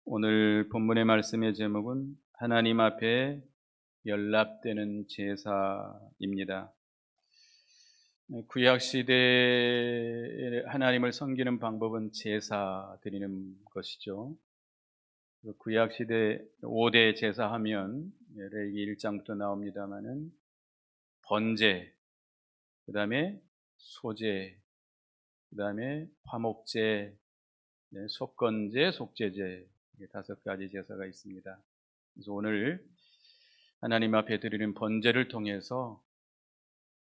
오늘 본문의 말씀의 제목은 하나님 앞에 연락되는 제사입니다. 구약 시대에 하나님을 섬기는 방법은 제사 드리는 것이죠. 구약 시대 5대 제사하면 레위기 1장부터 나옵니다마는 번제, 그다음에 소제, 그다음에 화목제, 속건제, 속죄제, 이게 5가지 제사가 있습니다. 그래서 오늘 하나님 앞에 드리는 번제를 통해서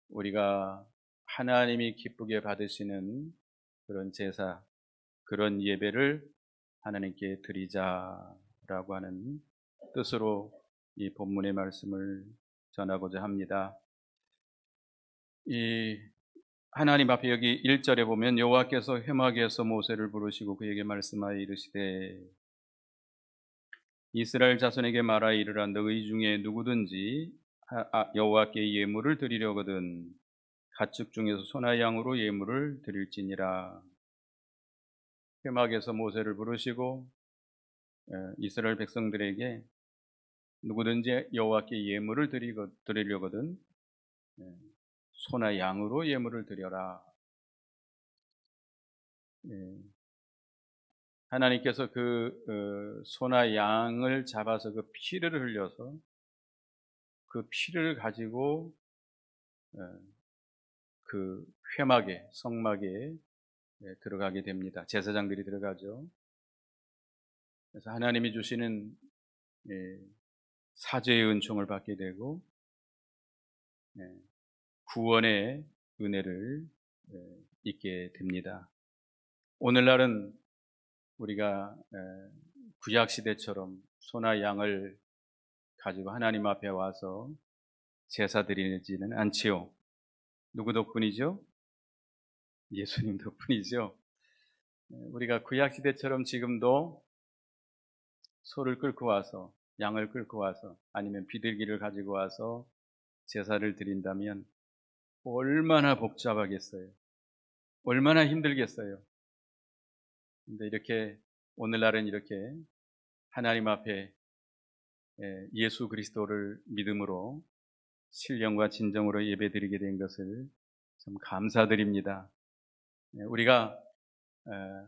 우리가 하나님이 기쁘게 받으시는 그런 제사, 그런 예배를 하나님께 드리자라고 하는 뜻으로 이 본문의 말씀을 전하고자 합니다. 이 하나님 앞에 여기 1절에 보면 여호와께서 회막에서 모세를 부르시고 그에게 말씀하여 이르시되 이스라엘 자손에게 말하여 이르라 너희 중에 누구든지 여호와께 예물을 드리려거든 가축 중에서 소나 양으로 예물을 드릴지니라. 회막에서 모세를 부르시고 이스라엘 백성들에게 누구든지 여호와께 예물을 드리려거든 소나 양으로 예물을 드려라. 하나님께서 그 소나 양을 잡아서 그 피를 흘려서 그 피를 가지고 그 회막에 성막에 들어가게 됩니다. 제사장들이 들어가죠. 그래서 하나님이 주시는 사죄의 은총을 받게 되고 구원의 은혜를 잊게 됩니다. 오늘날은 우리가 구약 시대처럼 소나 양을 가지고 하나님 앞에 와서 제사 드리지는 않지요. 누구 덕분이죠? 예수님 덕분이죠. 우리가 구약 시대처럼 지금도 소를 끌고 와서 양을 끌고 와서 아니면 비둘기를 가지고 와서 제사를 드린다면 얼마나 복잡하겠어요. 얼마나 힘들겠어요. 근데 이렇게 오늘날은 이렇게 하나님 앞에 예수 그리스도를 믿음으로 신령과 진정으로 예배드리게 된 것을 참 감사드립니다. 우리가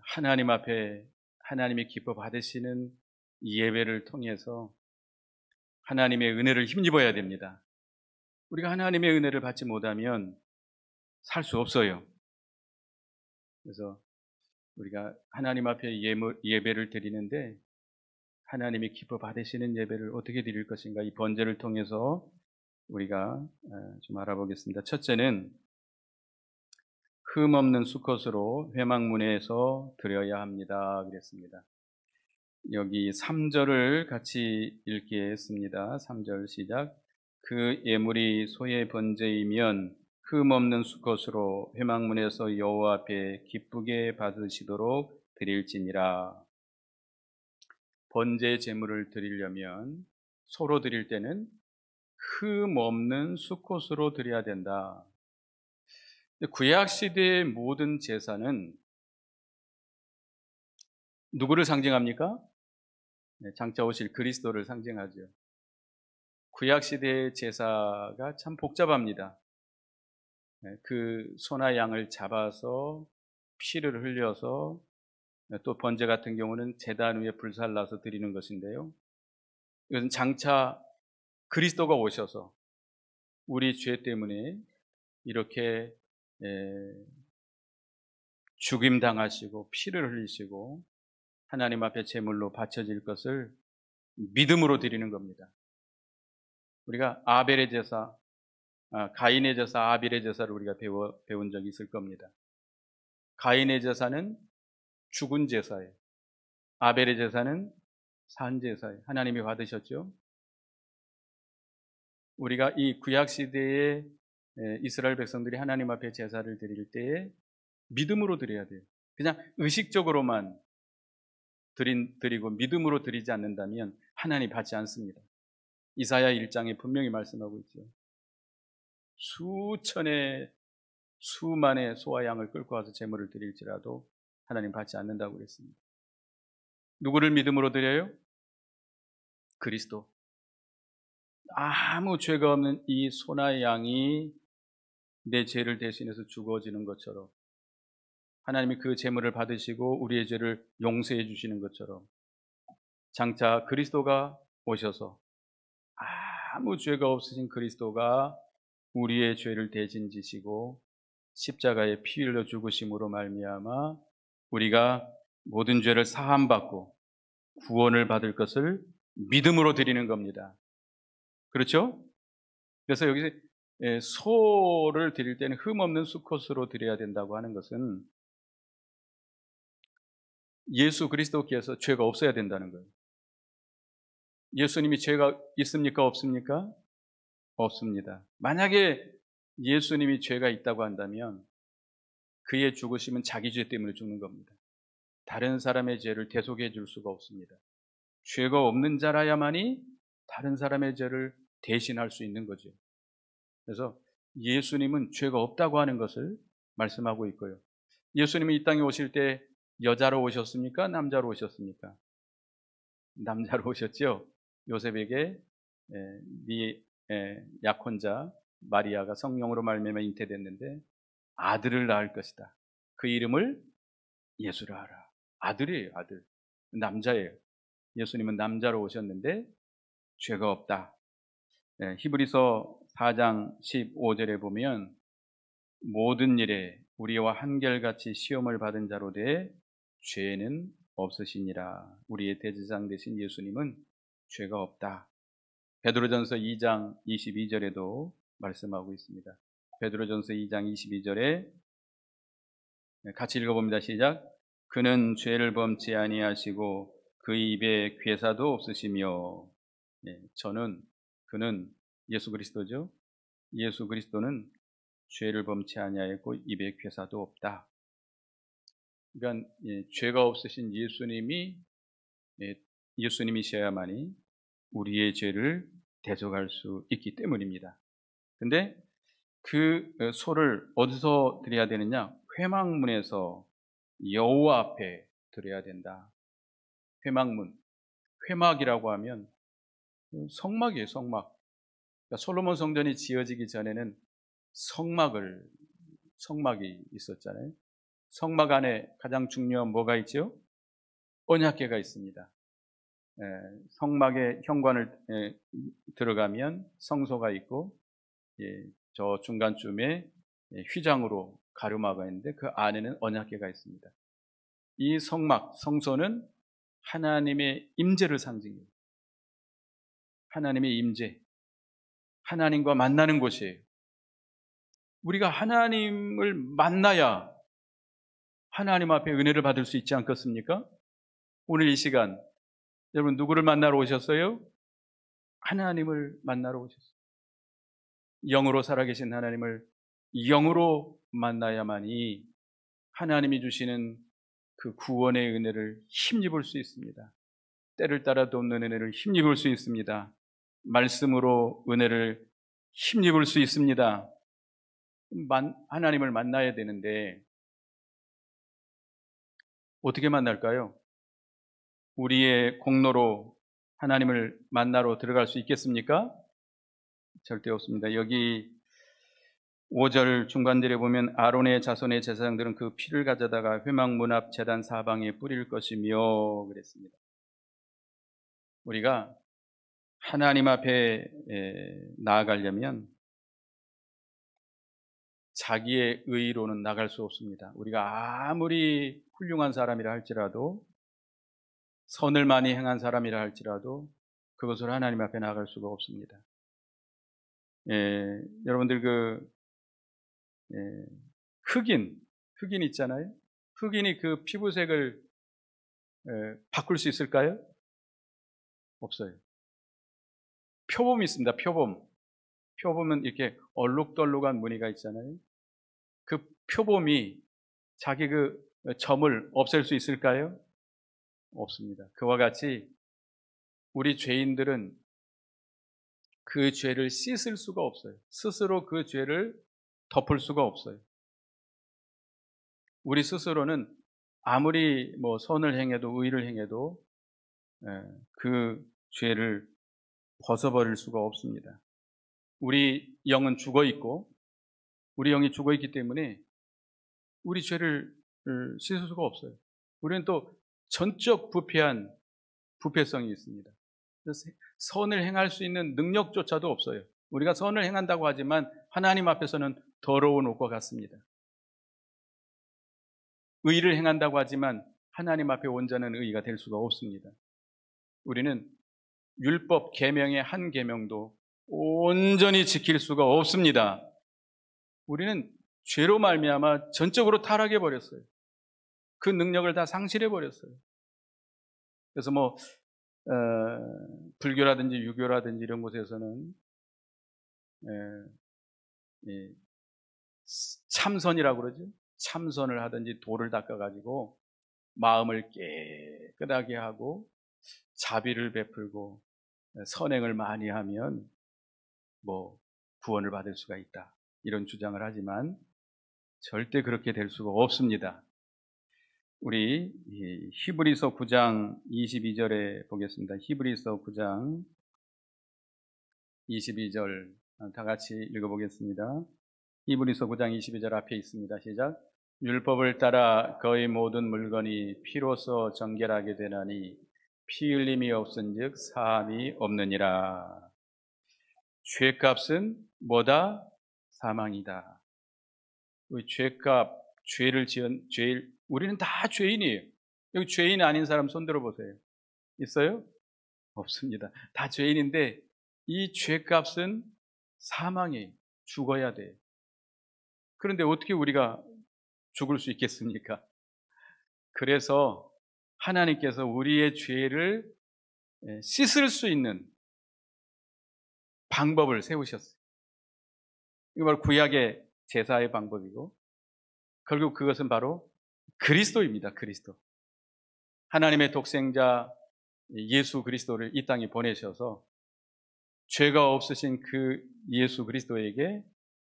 하나님 앞에 하나님이 기뻐 받으시는 예배를 통해서 하나님의 은혜를 힘입어야 됩니다. 우리가 하나님의 은혜를 받지 못하면 살 수 없어요. 그래서 우리가 하나님 앞에 예배를 드리는데 하나님이 기뻐 받으시는 예배를 어떻게 드릴 것인가, 이 번제를 통해서 우리가 좀 알아보겠습니다. 첫째는 흠 없는 수컷으로 회막문에서 드려야 합니다. 그랬습니다. 여기 3절을 같이 읽겠습니다. 3절 시작. 그 예물이 소의 번제이면 흠 없는 수컷으로 회막문에서 여호와 앞에 기쁘게 받으시도록 드릴지니라. 번제 제물을 드리려면 소로 드릴 때는 흠 없는 수컷으로 드려야 된다. 구약 시대의 모든 제사는 누구를 상징합니까? 장차 오실 그리스도를 상징하죠. 구약 시대의 제사가 참 복잡합니다. 그 소나 양을 잡아서 피를 흘려서 또 번제 같은 경우는 제단 위에 불살라서 드리는 것인데요. 이것은 장차 그리스도가 오셔서 우리 죄 때문에 이렇게 죽임 당하시고 피를 흘리시고 하나님 앞에 제물로 바쳐질 것을 믿음으로 드리는 겁니다. 우리가 아벨의 제사, 가인의 제사, 아벨의 제사를 우리가 배운 적이 있을 겁니다. 가인의 제사는 죽은 제사예요. 아벨의 제사는 산 제사예요. 하나님이 받으셨죠. 우리가 이 구약 시대에 이스라엘 백성들이 하나님 앞에 제사를 드릴 때에 믿음으로 드려야 돼요. 그냥 의식적으로만 드리고 믿음으로 드리지 않는다면 하나님 받지 않습니다. 이사야 1장에 분명히 말씀하고 있죠. 수천의 수만의 소와 양을 끌고 와서 제물을 드릴지라도 하나님 받지 않는다고 그랬습니다. 누구를 믿음으로 드려요? 그리스도. 아무 죄가 없는 이 소나 양이 내 죄를 대신해서 죽어지는 것처럼, 하나님이 그 제물을 받으시고 우리의 죄를 용서해 주시는 것처럼, 장차 그리스도가 오셔서 아무 죄가 없으신 그리스도가 우리의 죄를 대신 지시고 십자가에 피 흘려 죽으심으로 말미암아 우리가 모든 죄를 사함받고 구원을 받을 것을 믿음으로 드리는 겁니다. 그렇죠? 그래서 여기서 소를 드릴 때는 흠없는 수컷으로 드려야 된다고 하는 것은 예수 그리스도께서 죄가 없어야 된다는 거예요. 예수님이 죄가 있습니까? 없습니까? 없습니다. 만약에 예수님이 죄가 있다고 한다면 그의 죽으심은 자기 죄 때문에 죽는 겁니다. 다른 사람의 죄를 대속해 줄 수가 없습니다. 죄가 없는 자라야만이 다른 사람의 죄를 대신할 수 있는 거죠. 그래서 예수님은 죄가 없다고 하는 것을 말씀하고 있고요. 예수님은 이 땅에 오실 때 여자로 오셨습니까? 남자로 오셨습니까? 남자로 오셨죠. 요셉에게 네 약혼자 마리아가 성령으로 말미암아 잉태됐는데 아들을 낳을 것이다. 그 이름을 예수라 하라. 아들이에요, 아들. 남자예요. 예수님은 남자로 오셨는데 죄가 없다. 히브리서 4장 15절에 보면 모든 일에 우리와 한결같이 시험을 받은 자로 돼 죄는 없으시니라. 우리의 대제사장 되신 예수님은 죄가 없다. 베드로전서 2장 22절에도 말씀하고 있습니다. 베드로전서 2장 22절에 같이 읽어봅니다. 시작. 그는 죄를 범치 아니하시고 그 입에 괴사도 없으시며, 그는 예수 그리스도죠. 예수 그리스도는 죄를 범치 아니하였고 입에 괴사도 없다. 그러니까 죄가 없으신 예수님이셔야만이 우리의 죄를 대속할 수 있기 때문입니다. 근데 그 소를 어디서 드려야 되느냐? 회막문에서 여호와 앞에 드려야 된다. 회막문. 회막이라고 하면 성막이에요, 성막. 그러니까 솔로몬 성전이 지어지기 전에는 성막이 있었잖아요. 성막 안에 가장 중요한 뭐가 있죠? 언약궤가 있습니다. 성막의 현관을 들어가면 성소가 있고, 저 중간쯤에 휘장으로 가르마가 있는데 그 안에는 언약궤가 있습니다. 이 성소는 하나님의 임재를 상징해요. 하나님의 임재, 하나님과 만나는 곳이에요. 우리가 하나님을 만나야 하나님 앞에 은혜를 받을 수 있지 않겠습니까? 오늘 이 시간 여러분 누구를 만나러 오셨어요? 하나님을 만나러 오셨어요. 영으로 살아계신 하나님을 영으로 만나야만이 하나님이 주시는 그 구원의 은혜를 힘입을 수 있습니다. 때를 따라 돕는 은혜를 힘입을 수 있습니다. 말씀으로 은혜를 힘입을 수 있습니다. 하나님을 만나야 되는데 어떻게 만날까요? 우리의 공로로 하나님을 만나러 들어갈 수 있겠습니까? 절대 없습니다. 여기 5절 중간절에 보면 아론의 자손의 제사장들은 그 피를 가져다가 회막문 앞 제단 사방에 뿌릴 것이며 그랬습니다. 우리가 하나님 앞에 나아가려면 자기의 의로는 나갈 수 없습니다. 우리가 아무리 훌륭한 사람이라 할지라도 선을 많이 행한 사람이라 할지라도 그것을 하나님 앞에 나갈 수가 없습니다. 여러분들 흑인 있잖아요. 흑인이 그 피부색을 바꿀 수 있을까요? 없어요. 표범이 있습니다. 표범은 이렇게 얼룩덜룩한 무늬가 있잖아요. 그 표범이 자기 그 점을 없앨 수 있을까요? 없습니다. 그와 같이 우리 죄인들은 그 죄를 씻을 수가 없어요. 스스로 그 죄를 덮을 수가 없어요. 우리 스스로는 아무리 선을 행해도 의를 행해도 그 죄를 벗어버릴 수가 없습니다. 우리 영은 죽어 있고, 우리 영이 죽어 있기 때문에 우리 죄를 씻을 수가 없어요. 우리는 또 전적 부패성이 있습니다. 그래서 선을 행할 수 있는 능력조차도 없어요. 우리가 선을 행한다고 하지만 하나님 앞에서는 더러운 옷과 같습니다. 의를 행한다고 하지만 하나님 앞에 온전한 의가 될 수가 없습니다. 우리는 율법 계명의 한 계명도 온전히 지킬 수가 없습니다. 우리는 죄로 말미암아 전적으로 타락해 버렸어요. 그 능력을 다 상실해 버렸어요. 그래서 불교라든지 유교라든지 이런 곳에서는 참선이라고 그러죠. 참선을 하든지 돌을 닦아가지고 마음을 깨끗하게 하고 자비를 베풀고 선행을 많이 하면 구원을 받을 수가 있다, 이런 주장을 하지만 절대 그렇게 될 수가 없습니다. 우리 히브리서 9장 22절에 보겠습니다. 히브리서 9장 22절 다 같이 읽어보겠습니다. 히브리서 9장 22절 앞에 있습니다. 시작. 율법을 따라 거의 모든 물건이 피로써 정결하게 되나니 피 흘림이 없은즉 사함이 없느니라. 죄값은 뭐다? 사망이다. 죄를 지은 우리는 다 죄인이에요. 여기 죄인 아닌 사람 손 들어보세요. 있어요? 없습니다. 다 죄인인데 이 죄값은 사망이에요. 죽어야 돼요. 그런데 어떻게 우리가 죽을 수 있겠습니까? 그래서 하나님께서 우리의 죄를 씻을 수 있는 방법을 세우셨어요. 이거 바로 구약의 제사의 방법이고, 결국 그것은 바로 그리스도입니다. 그리스도. 하나님의 독생자 예수 그리스도를 이 땅에 보내셔서 죄가 없으신 그 예수 그리스도에게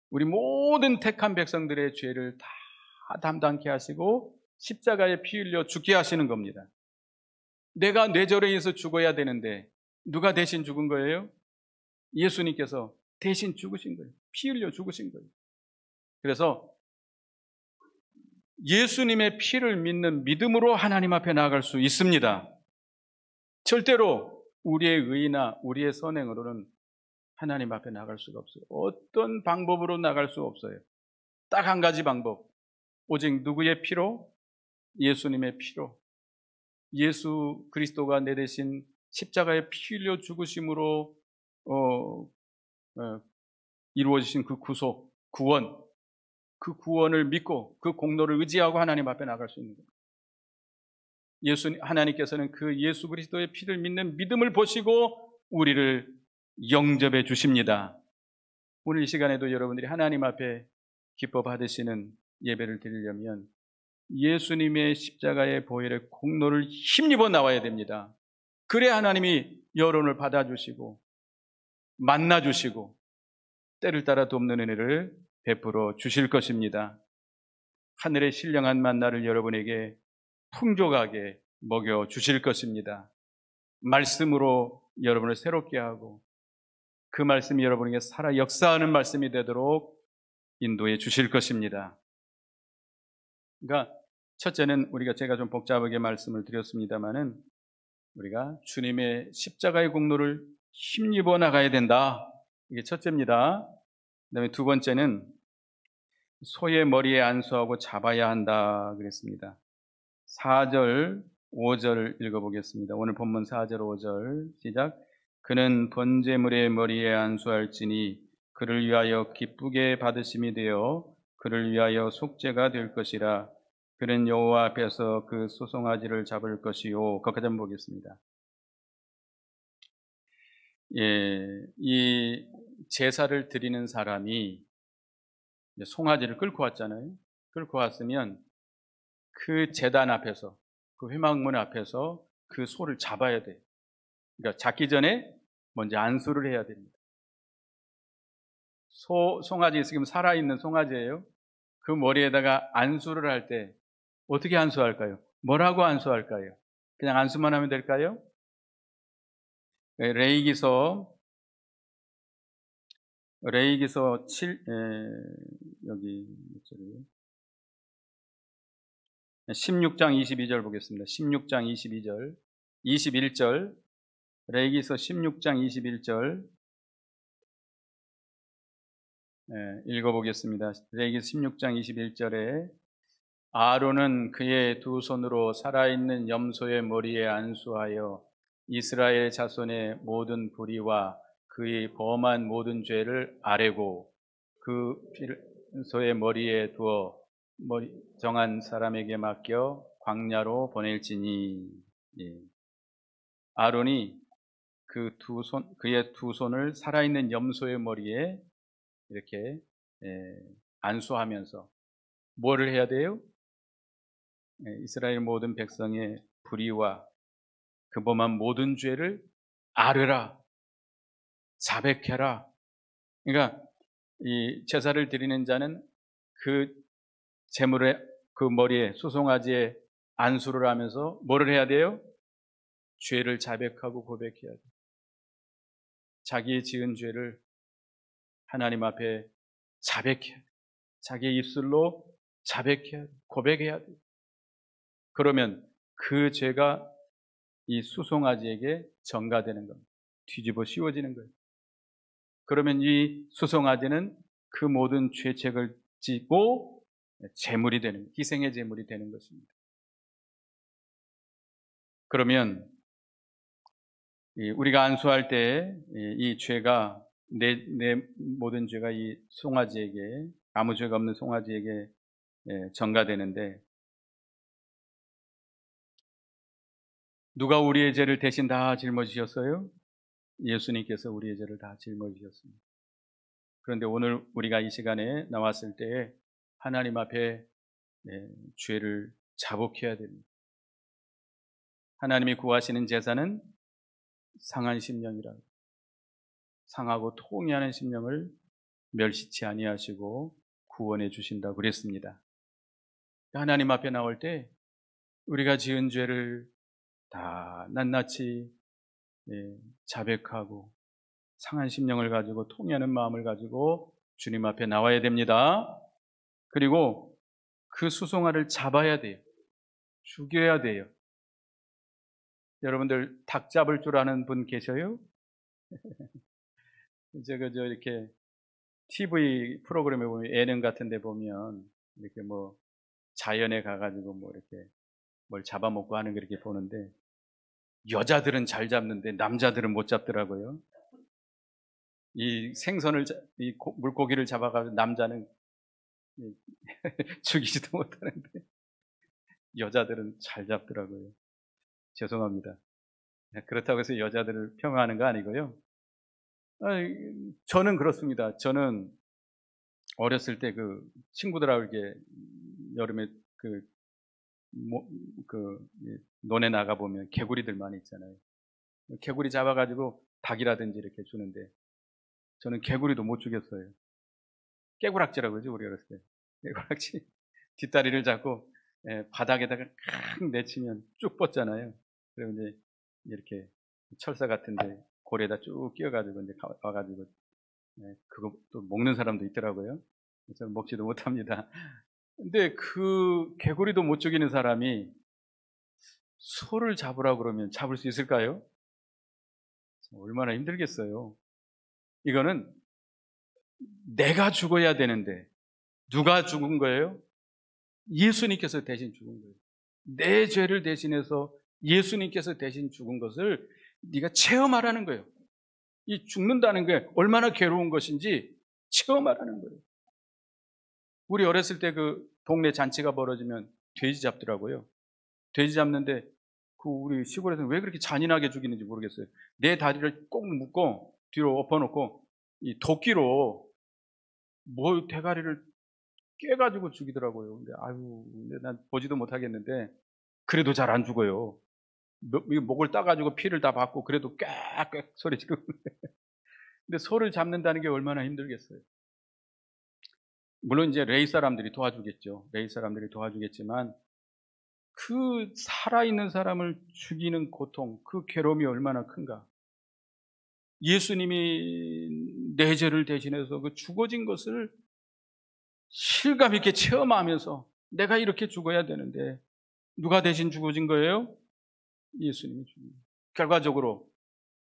우리 모든 택한 백성들의 죄를 다 담당케 하시고 십자가에 피 흘려 죽게 하시는 겁니다. 내가 뇌절에 의해서 죽어야 되는데 누가 대신 죽은 거예요? 예수님께서 대신 죽으신 거예요. 피 흘려 죽으신 거예요. 그래서 예수님의 피를 믿는 믿음으로 하나님 앞에 나아갈 수 있습니다. 절대로 우리의 의나 우리의 선행으로는 하나님 앞에 나갈 수가 없어요. 어떤 방법으로 나갈 수 없어요. 딱 한 가지 방법. 오직 누구의 피로? 예수님의 피로. 예수 그리스도가 내 대신 십자가에 피 흘려 죽으심으로 이루어지신 그 구속, 구원, 그 구원을 믿고 그 공로를 의지하고 하나님 앞에 나갈 수 있는 거예요. 하나님께서는 그 예수 그리스도의 피를 믿는 믿음을 보시고 우리를 영접해 주십니다. 오늘 이 시간에도 여러분들이 하나님 앞에 기뻐 받으시는 예배를 드리려면 예수님의 십자가의 보혈의 공로를 힘입어 나와야 됩니다. 그래야 하나님이 여론을 받아주시고 만나주시고 때를 따라 돕는 은혜를 베풀어 주실 것입니다. 하늘의 신령한 만나를 여러분에게 풍족하게 먹여 주실 것입니다. 말씀으로 여러분을 새롭게 하고 그 말씀이 여러분에게 살아 역사하는 말씀이 되도록 인도해 주실 것입니다. 그러니까 첫째는 제가 좀 복잡하게 말씀을 드렸습니다마는 우리가 주님의 십자가의 공로를 힘입어 나가야 된다. 이게 첫째입니다. 그다음에 두 번째는 소의 머리에 안수하고 잡아야 한다 그랬습니다. 4절, 5절 읽어보겠습니다. 오늘 본문 4절, 5절 시작. 그는 번제물의 머리에 안수할지니 그를 위하여 기쁘게 받으심이 되어 그를 위하여 속죄가 될 것이라. 그는 여호와 앞에서 그 소송아지를 잡을 것이요. 거기까지 한번 보겠습니다. 이 제사를 드리는 사람이 송아지를 끌고 왔잖아요. 끌고 왔으면 그 제단 앞에서, 그 회막문 앞에서 그 소를 잡아야 돼요. 그러니까 잡기 전에 먼저 안수를 해야 됩니다. 송아지 지금 살아있는 송아지예요. 그 머리에다가 안수를 할 때 어떻게 안수할까요? 뭐라고 안수할까요? 그냥 안수만 하면 될까요? 레위기서 7 여기 몇 절이에요? 16장 22절 보겠습니다. 16장 22절, 21절, 레위기서 16장 21절 읽어보겠습니다. 레위기서 16장 21절에 아론은 그의 두 손으로 살아있는 염소의 머리에 안수하여 이스라엘 자손의 모든 불의와 그의 범한 모든 죄를 아뢰고 그 소의 머리에 두어 정한 사람에게 맡겨 광야로 보낼지니. 예. 아론이 그의 두 손을 살아있는 염소의 머리에 이렇게 안수하면서 뭐를 해야 돼요? 이스라엘 모든 백성의 불의와 그 범한 모든 죄를 아뢰라, 자백해라. 그러니까 이 제사를 드리는 자는 그 제물의 그 머리에 수송아지에 안수를 하면서 뭐를 해야 돼요? 죄를 자백하고 고백해야 돼요. 자기의 지은 죄를 하나님 앞에 자백해야 돼요. 자기의 입술로 자백해야 돼요. 고백해야 돼요. 그러면 그 죄가 이 수송아지에게 전가되는 겁니다. 뒤집어 씌워지는 거예요. 그러면 이 수송아지는 그 모든 죄책을 지고 제물이 되는, 희생의 제물이 되는 것입니다. 그러면 우리가 안수할 때 이 죄가 내 모든 죄가 이 송아지에게, 아무 죄가 없는 송아지에게 전가되는데, 누가 우리의 죄를 대신 다 짊어지셨어요? 예수님께서 우리의 죄를 다 짊어지셨습니다. 그런데 오늘 우리가 이 시간에 나왔을 때 하나님 앞에 죄를 자복해야 됩니다. 하나님이 구하시는 제사는 상한 심령이라, 상하고 통회하는 심령을 멸시치 아니하시고 구원해 주신다고 그랬습니다. 하나님 앞에 나올 때 우리가 지은 죄를 다 낱낱이 자백하고 상한 심령을 가지고 통회하는 마음을 가지고 주님 앞에 나와야 됩니다. 그리고 그 수송아를 잡아야 돼요. 죽여야 돼요. 여러분들 닭 잡을 줄 아는 분 계셔요? 제가 이렇게 TV 프로그램에 보면, 예능 같은 데 보면 이렇게 뭐 자연에 가가지고 뭐 이렇게 뭘 잡아먹고 하는 거 이렇게 보는데, 여자들은 잘 잡는데 남자들은 못 잡더라고요. 이 생선을, 물고기를 잡아가지고 남자는 죽이지도 못하는데 여자들은 잘 잡더라고요. 죄송합니다. 그렇다고 해서 여자들을 폄하하는 거 아니고요. 저는 그렇습니다. 저는 어렸을 때 그 친구들하고 이렇게 여름에 논에 나가 보면 개구리들 많이 있잖아요. 개구리 잡아가지고 닭이라든지 이렇게 주는데 저는 개구리도 못 죽였어요. 깨구락지라고 그러죠, 우리 어렸을 때. 깨구락지. 뒷다리를 잡고 바닥에다가 칵 내치면 쭉 뻗잖아요. 그리고 이제 이렇게 철사 같은데 고리에다 쭉 끼워가지고 이제 와가지고 그거 또 먹는 사람도 있더라고요. 저는 먹지도 못합니다. 근데 그 개구리도 못 죽이는 사람이 소를 잡으라 그러면 잡을 수 있을까요? 얼마나 힘들겠어요. 이거는 내가 죽어야 되는데 누가 죽은 거예요? 예수님께서 대신 죽은 거예요. 내 죄를 대신해서 예수님께서 대신 죽은 것을 네가 체험하라는 거예요. 이 죽는다는 게 얼마나 괴로운 것인지 체험하라는 거예요. 우리 어렸을 때 그 동네 잔치가 벌어지면 돼지 잡더라고요. 돼지 잡는데 우리 시골에서는 왜 그렇게 잔인하게 죽이는지 모르겠어요. 내 다리를 꼭 묶고 뒤로 엎어놓고 이 도끼로 대가리를 깨가지고 죽이더라고요. 근데 난 보지도 못하겠는데 그래도 잘 안 죽어요. 목을 따가지고 피를 다 받고 그래도 꽥꽥 소리 지르고. 근데 소를 잡는다는 게 얼마나 힘들겠어요. 물론 이제 레위 사람들이 도와주겠죠. 레위 사람들이 도와주겠지만 그 살아있는 사람을 죽이는 고통, 그 괴로움이 얼마나 큰가. 예수님이 내 죄를 대신해서 그 죽어진 것을 실감 있게 체험하면서 내가 이렇게 죽어야 되는데 누가 대신 죽어진 거예요? 예수님이 죽인 거예요. 결과적으로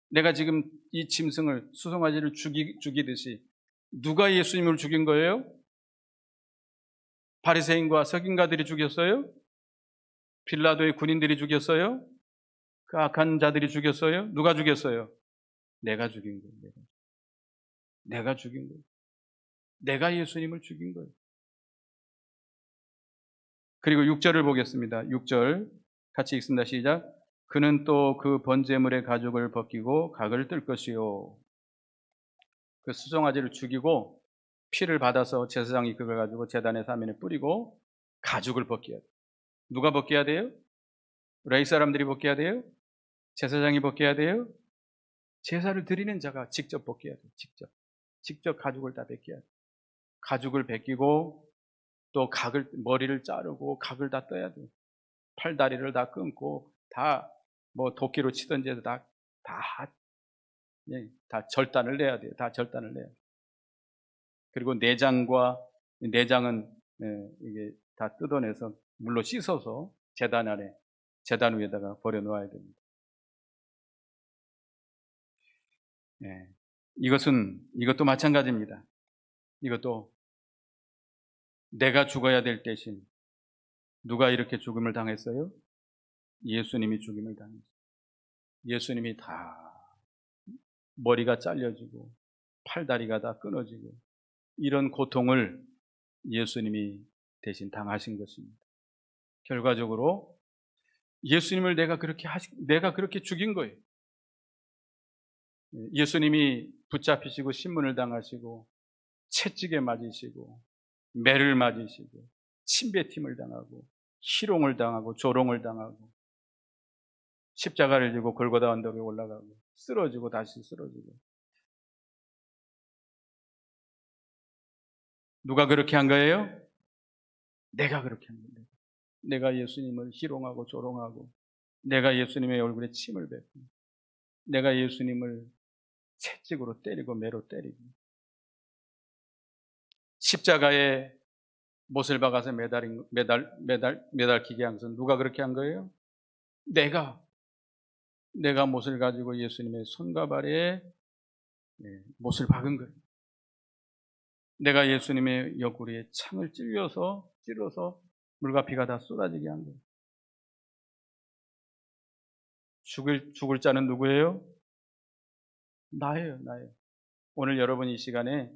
내가 지금 이 짐승을 수송아지를 죽이듯이 누가 예수님을 죽인 거예요? 바리새인과 서기관들이 죽였어요? 빌라도의 군인들이 죽였어요? 그 악한 자들이 죽였어요? 누가 죽였어요? 내가 죽인 거예요. 내가 죽인 거예요. 내가 예수님을 죽인 거예요. 그리고 6절을 보겠습니다. 6절 같이 읽습니다. 시작. 그는 또 그 번제물의 가죽을 벗기고 각을 뜰 것이요. 그 수송아지를 죽이고 피를 받아서 제사장이 그걸 가지고 제단의 사면에 뿌리고 가죽을 벗겨야 돼요. 누가 벗겨야 돼요? 레위 사람들이 벗겨야 돼요? 제사장이 벗겨야 돼요? 제사를 드리는 자가 직접 벗겨야 돼요. 직접 가죽을 다 벗겨야 돼요. 가죽을 벗기고 또 머리를 자르고 각을 다 떠야 돼요. 팔다리를 다 끊고 다 뭐 도끼로 치든지 해서 다 절단을 내야 돼요. 다 절단을 내야 돼요. 그리고 내장은 이게 다 뜯어내서 물로 씻어서 제단 위에다가 버려놓아야 됩니다. 이것도 마찬가지입니다. 이것도 내가 죽어야 될 대신 누가 이렇게 죽음을 당했어요? 예수님이 죽임을 당했어요. 예수님이 다 머리가 잘려지고 팔다리가 다 끊어지고 이런 고통을 예수님이 대신 당하신 것입니다. 결과적으로 예수님을 내가 그렇게 죽인 거예요. 예수님이 붙잡히시고 신문을 당하시고 채찍에 맞으시고 매를 맞으시고 침뱉임을 당하고 희롱을 당하고 조롱을 당하고 십자가를 지고 골고다 언덕에 올라가고 쓰러지고 다시 쓰러지고 누가 그렇게 한 거예요? 내가 그렇게 한 거예요. 내가 예수님을 희롱하고 조롱하고 내가 예수님의 얼굴에 침을 뱉고 내가 예수님을 채찍으로 때리고 매로 때리고 십자가에 못을 박아서 매달키게 한 것은 누가 그렇게 한 거예요? 내가 못을 가지고 예수님의 손과 발에 못을 박은 거예요. 내가 예수님의 옆구리에 창을 찔러서 물과 피가 다 쏟아지게 한 거예요. 죽을 자는 누구예요? 나예요. 오늘 여러분 이 시간에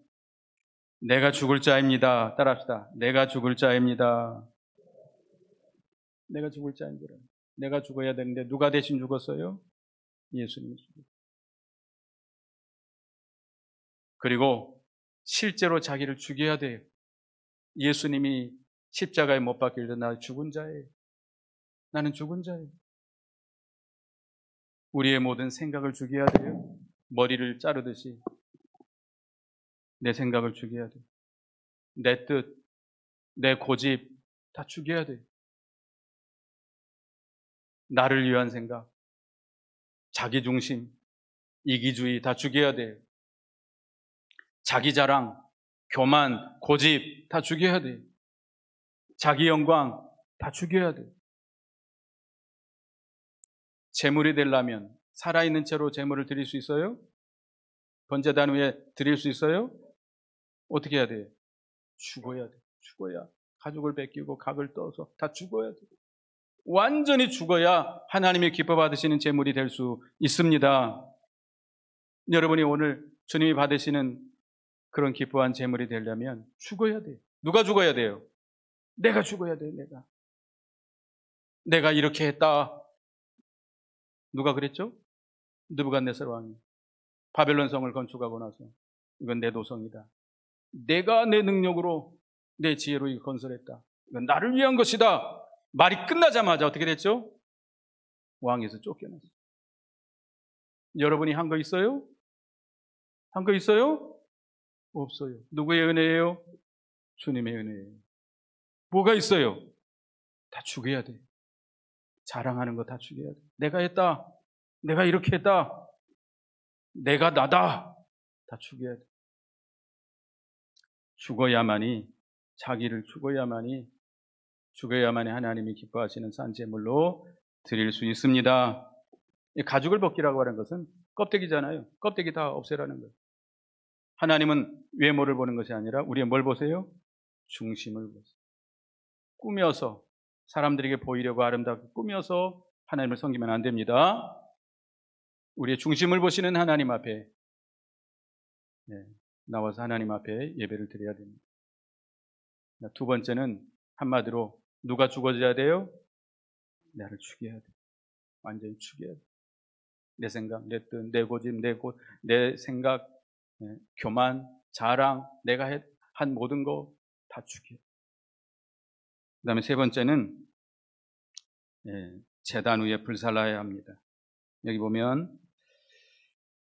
내가 죽을 자입니다. 따라합시다. 내가 죽을 자입니다. 내가 죽을 자입니다. 내가 죽어야 되는데 누가 대신 죽었어요? 예수님이 죽었어요. 그리고 실제로 자기를 죽여야 돼요. 예수님이 십자가에 못 박힐 때 나 죽은 자예요. 나는 죽은 자예요. 우리의 모든 생각을 죽여야 돼요. 머리를 자르듯이 내 생각을 죽여야 돼요. 내 뜻, 내 고집 다 죽여야 돼요. 나를 위한 생각, 자기중심, 이기주의 다 죽여야 돼요. 자기 자랑, 교만, 고집 다 죽여야 돼요. 자기 영광 다 죽여야 돼요. 제물이 되려면 살아있는 채로 제물을 드릴 수 있어요? 번제단 위에 드릴 수 있어요? 어떻게 해야 돼요? 죽어야 돼요. 죽어야 가죽을 벗기고 각을 떠서 다 죽어야 돼요. 완전히 죽어야 하나님이 기뻐 받으시는 제물이 될 수 있습니다. 여러분이 오늘 주님이 받으시는 그런 기뻐한 제물이 되려면 죽어야 돼요. 누가 죽어야 돼요? 내가 죽어야 돼요. 내가 이렇게 했다. 누가 그랬죠? 느부갓네살 왕이 바벨론 성을 건축하고 나서 이건 내 도성이다. 내가 내 능력으로 내 지혜로 이 건설했다. 이건 나를 위한 것이다. 말이 끝나자마자 어떻게 됐죠? 왕에서 쫓겨났어요. 여러분이 한 거 있어요? 한 거 있어요? 없어요. 누구의 은혜예요? 주님의 은혜예요. 뭐가 있어요? 다 죽여야 돼요. 자랑하는 거 다 죽여야 돼요. 내가 했다. 내가 이렇게 했다. 내가 나다. 다 죽여야 돼. 죽어야만이, 자기를 죽어야만이 하나님이 기뻐하시는 산제물로 드릴 수 있습니다. 가죽을 벗기라고 하는 것은 껍데기잖아요. 껍데기 다 없애라는 거예요. 하나님은 외모를 보는 것이 아니라 우리의 뭘 보세요? 중심을 보세요. 꾸며서 사람들에게 보이려고 아름답게 꾸며서 하나님을 섬기면 안 됩니다. 우리의 중심을 보시는 하나님 앞에 나와서 하나님 앞에 예배를 드려야 됩니다. 두 번째는 한마디로 누가 죽어져야 돼요? 나를 죽여야 돼. 완전히 죽여야 돼. 내 생각, 내 뜻, 내 고집, 내 생각, 교만, 자랑, 내가 한 모든 거 다 죽여. 그 다음에 세 번째는 제단 위에 불살라야 합니다. 여기 보면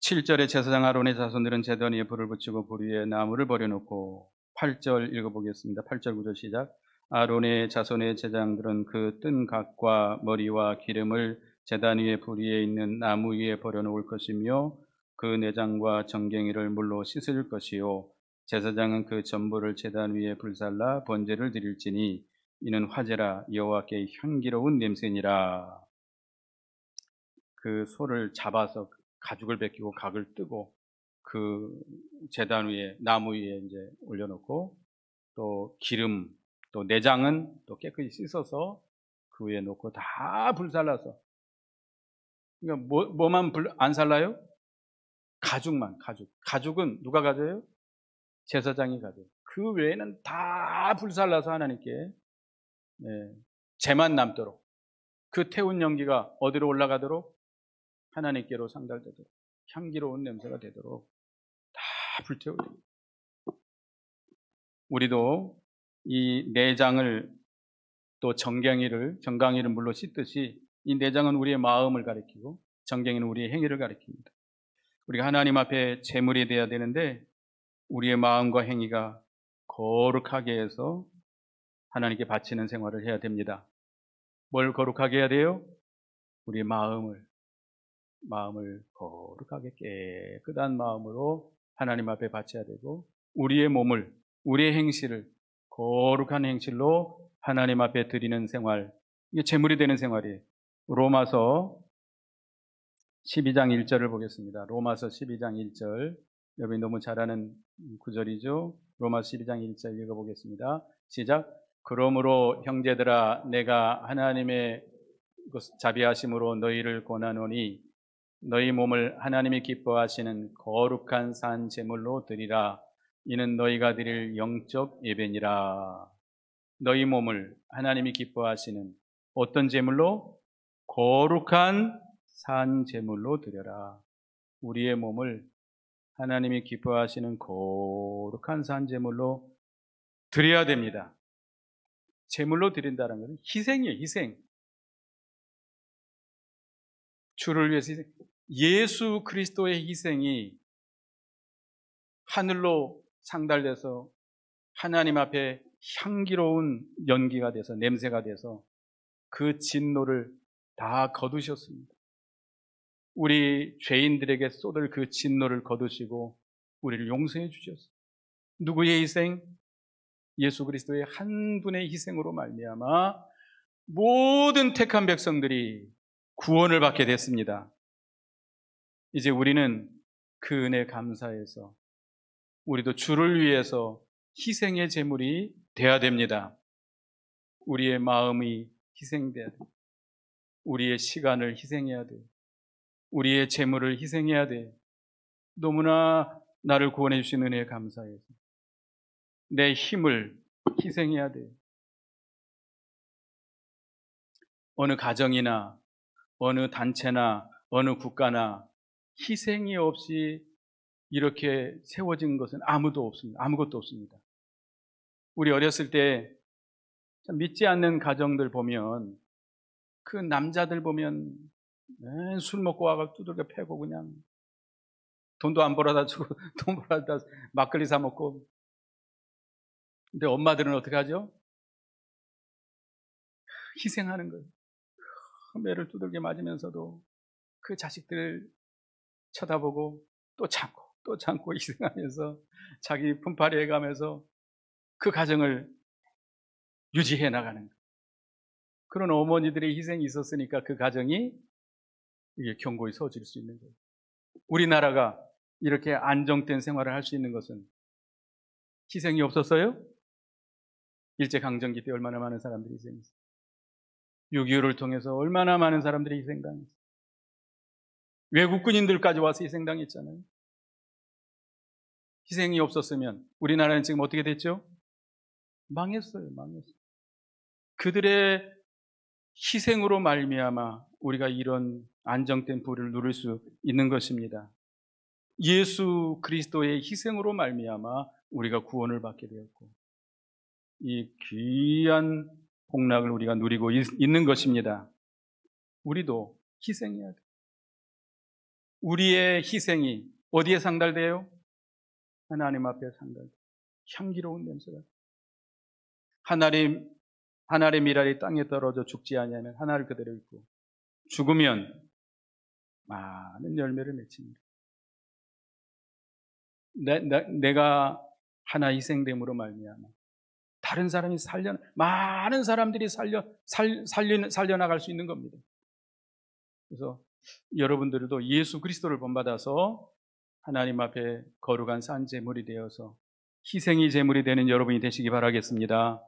7절에 제사장 아론의 자손들은 제단 위에 불을 붙이고 불 위에 나무를 버려놓고 8절 읽어보겠습니다. 8절 9절 시작. 아론의 자손의 제장들은 그 뜬 각과 머리와 기름을 제단 위에 불 위에 있는 나무 위에 버려놓을 것이며 그 내장과 정갱이를 물로 씻을 것이요 제사장은 그 전부를 제단 위에 불살라 번제를 드릴지니 이는 화제라 여호와께 향기로운 냄새니라. 그 소를 잡아서 가죽을 벗기고 각을 뜨고 그 제단 위에 나무 위에 이제 올려놓고 또 기름 또 내장은 또 깨끗이 씻어서 그 위에 놓고 다 불살라서 그러니까 뭐만 안 살라요? 가죽은 누가 가져요? 제사장이 가져요. 그 외에는 다 불살라서 하나님께 재만 남도록 그 태운 연기가 어디로 올라가도록 하나님께로 상달되도록 향기로운 냄새가 되도록 다 불태워요. 우리도 이 내장을 또 정강이를 물로 씻듯이 이 내장은 우리의 마음을 가리키고 정강이는 우리의 행위를 가리킵니다. 우리가 하나님 앞에 제물이 되어야 되는데 우리의 마음과 행위가 거룩하게 해서 하나님께 바치는 생활을 해야 됩니다. 뭘 거룩하게 해야 돼요? 우리의 마음을 거룩하게 깨끗한 마음으로 하나님 앞에 바쳐야 되고 우리의 몸을, 우리의 행실을 거룩한 행실로 하나님 앞에 드리는 생활, 이게 제물이 되는 생활이에요. 로마서 12장 1절을 보겠습니다. 로마서 12장 1절. 여러분이 너무 잘 아는 구절이죠. 로마서 12장 1절 읽어보겠습니다. 시작. 그러므로 형제들아 내가 하나님의 자비하심으로 너희를 권하노니 너희 몸을 하나님이 기뻐하시는 거룩한 산 제물로 드리라. 이는 너희가 드릴 영적 예배니라. 너희 몸을 하나님이 기뻐하시는 어떤 제물로? 거룩한 산 제물로 드려라. 우리의 몸을 하나님이 기뻐하시는 거룩한 산 제물로 드려야 됩니다. 제물로 드린다는 것은 희생이에요. 희생. 주를 위해서 희생. 예수 그리스도의 희생이 하늘로 상달돼서 하나님 앞에 향기로운 연기가 돼서 냄새가 돼서 그 진노를 다 거두셨습니다. 우리 죄인들에게 쏟을 그 진노를 거두시고 우리를 용서해 주셨어요. 누구의 희생? 예수 그리스도의 한 분의 희생으로 말미암아 모든 택한 백성들이 구원을 받게 됐습니다. 이제 우리는 그 은혜 감사해서 우리도 주를 위해서 희생의 제물이 되어야 됩니다. 우리의 마음이 희생돼야 돼요. 우리의 시간을 희생해야 돼요. 우리의 재물을 희생해야 돼. 너무나 나를 구원해 주신 은혜에 감사해서 내 힘을 희생해야 돼. 어느 가정이나 어느 단체나 어느 국가나 희생이 없이 이렇게 세워진 것은 아무것도 없습니다. 우리 어렸을 때 믿지 않는 가정들 보면 그 남자들 보면 술 먹고 와가 두들겨 패고 그냥 돈도 안 벌어다 주고 돈 벌어다 막걸리 사 먹고. 근데 엄마들은 어떻게 하죠? 희생하는 거예요. 매를 두들겨 맞으면서도 그 자식들 쳐다보고 또 참고 희생하면서 자기 품팔이 해가면서 그 가정을 유지해 나가는 거예요. 그런 어머니들의 희생이 있었으니까 그 가정이 이게 견고히 서질 수 있는 거예요. 우리나라가 이렇게 안정된 생활을 할 수 있는 것은 희생이 없었어요? 일제강점기 때 얼마나 많은 사람들이 희생했어요. 6.25를 통해서 얼마나 많은 사람들이 희생당했어요. 외국 군인들까지 와서 희생당했잖아요. 희생이 없었으면 우리나라는 지금 어떻게 됐죠? 망했어요. 그들의 희생으로 말미암아 우리가 이런 안정된 부를 누릴 수 있는 것입니다. 예수 그리스도의 희생으로 말미암아 우리가 구원을 받게 되었고 이 귀한 복락을 우리가 누리고 있는 것입니다. 우리도 희생해야 돼요. 우리의 희생이 어디에 상달돼요? 하나님 앞에 상달돼요. 향기로운 냄새가. 하늘의 미랄이 땅에 떨어져 죽지 아니하면 하나를 그대로 있고 죽으면 많은 열매를 맺습니다. 내가 하나 희생됨으로 말미암아 다른 사람이 많은 사람들이 살려나갈 수 있는 겁니다. 그래서 여러분들도 예수 그리스도를 본받아서 하나님 앞에 거룩한 산 제물이 되어서 희생이 제물이 되는 여러분이 되시기 바라겠습니다.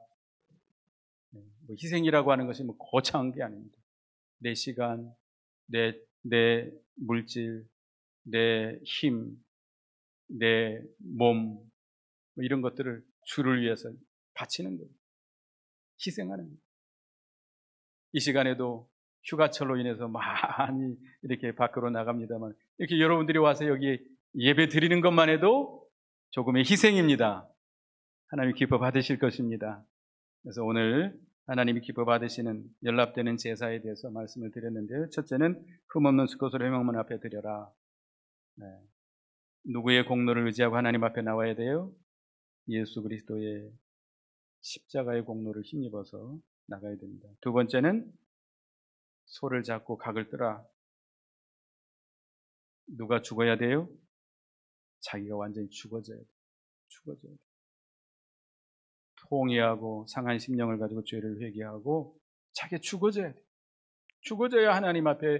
희생이라고 하는 것이 거창한 게 아닙니다. 내 시간, 내 물질, 내 힘, 내 몸, 이런 것들을 주를 위해서 바치는 거예요. 희생하는 거예요. 이 시간에도 휴가철로 인해서 많이 이렇게 밖으로 나갑니다만 이렇게 여러분들이 와서 여기 예배 드리는 것만 해도 조금의 희생입니다. 하나님 기뻐 받으실 것입니다. 그래서 오늘 하나님이 기뻐 받으시는 연락되는 제사에 대해서 말씀을 드렸는데요. 첫째는 흠없는 수컷으로 회막문 앞에 드려라. 네. 누구의 공로를 의지하고 하나님 앞에 나와야 돼요? 예수 그리스도의 십자가의 공로를 힘입어서 나가야 됩니다. 두 번째는 소를 잡고 각을 뜨라. 누가 죽어야 돼요? 자기가 완전히 죽어져야 돼요. 통회하고 상한 심령을 가지고 죄를 회개하고 자기가 죽어져야 돼요. 죽어져야 하나님 앞에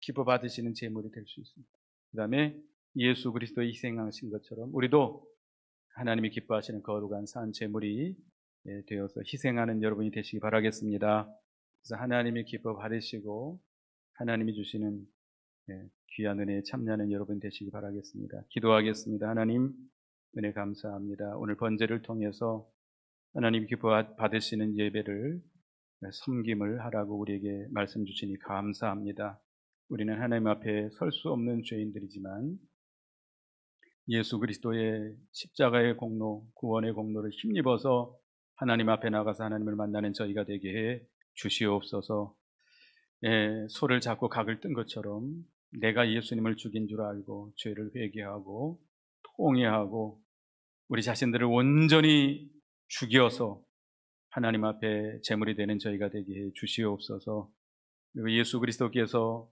기뻐 받으시는 제물이 될 수 있습니다. 그 다음에 예수 그리스도의 희생하신 것처럼 우리도 하나님이 기뻐하시는 거룩한 산 제물이 되어서 희생하는 여러분이 되시기 바라겠습니다. 그래서 하나님이 기뻐 받으시고 하나님이 주시는 귀한 은혜에 참여하는 여러분 되시기 바라겠습니다. 기도하겠습니다. 하나님 은혜 감사합니다. 오늘 번제를 통해서 하나님 기뻐 받으시는 예배를 섬김을 하라고 우리에게 말씀 주시니 감사합니다. 우리는 하나님 앞에 설 수 없는 죄인들이지만 예수 그리스도의 십자가의 공로, 구원의 공로를 힘입어서 하나님 앞에 나가서 하나님을 만나는 저희가 되게 해 주시옵소서. 소를 잡고 각을 뜬 것처럼 내가 예수님을 죽인 줄 알고 죄를 회개하고 통회하고 우리 자신들을 온전히 죽여서 하나님 앞에 제물이 되는 저희가 되게 해 주시옵소서. 그리고 예수 그리스도께서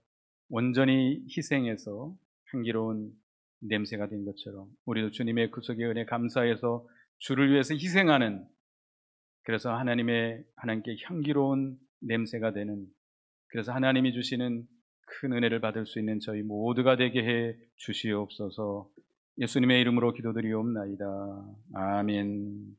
온전히 희생해서 향기로운 냄새가 된 것처럼 우리도 주님의 구속의 은혜 감사해서 주를 위해서 희생하는, 그래서 하나님께 향기로운 냄새가 되는, 그래서 하나님이 주시는 큰 은혜를 받을 수 있는 저희 모두가 되게 해 주시옵소서. 예수님의 이름으로 기도드리옵나이다. 아멘.